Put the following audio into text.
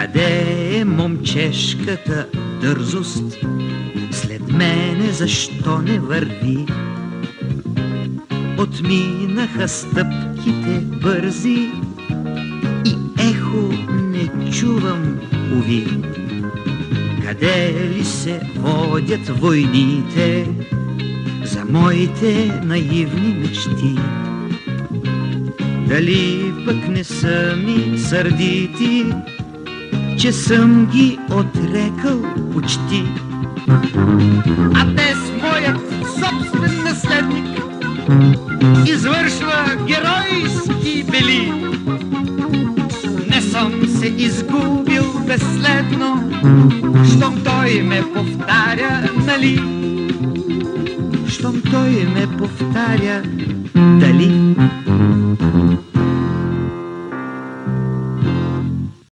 Къде е момчешката дързост? След мене защо не върви? Отминаха стъпките бързи и ехо не чувам, уви. Къде ли се водят войните за моите наивни мечти? Дали пък не са ми сърдити, че съм ги отрекал почти? А днес моят собствен наследник извършва геройски бели. Не съм се изгубил безследно, щом той ме повтаря, нали? Щом той ме повтаря, дали?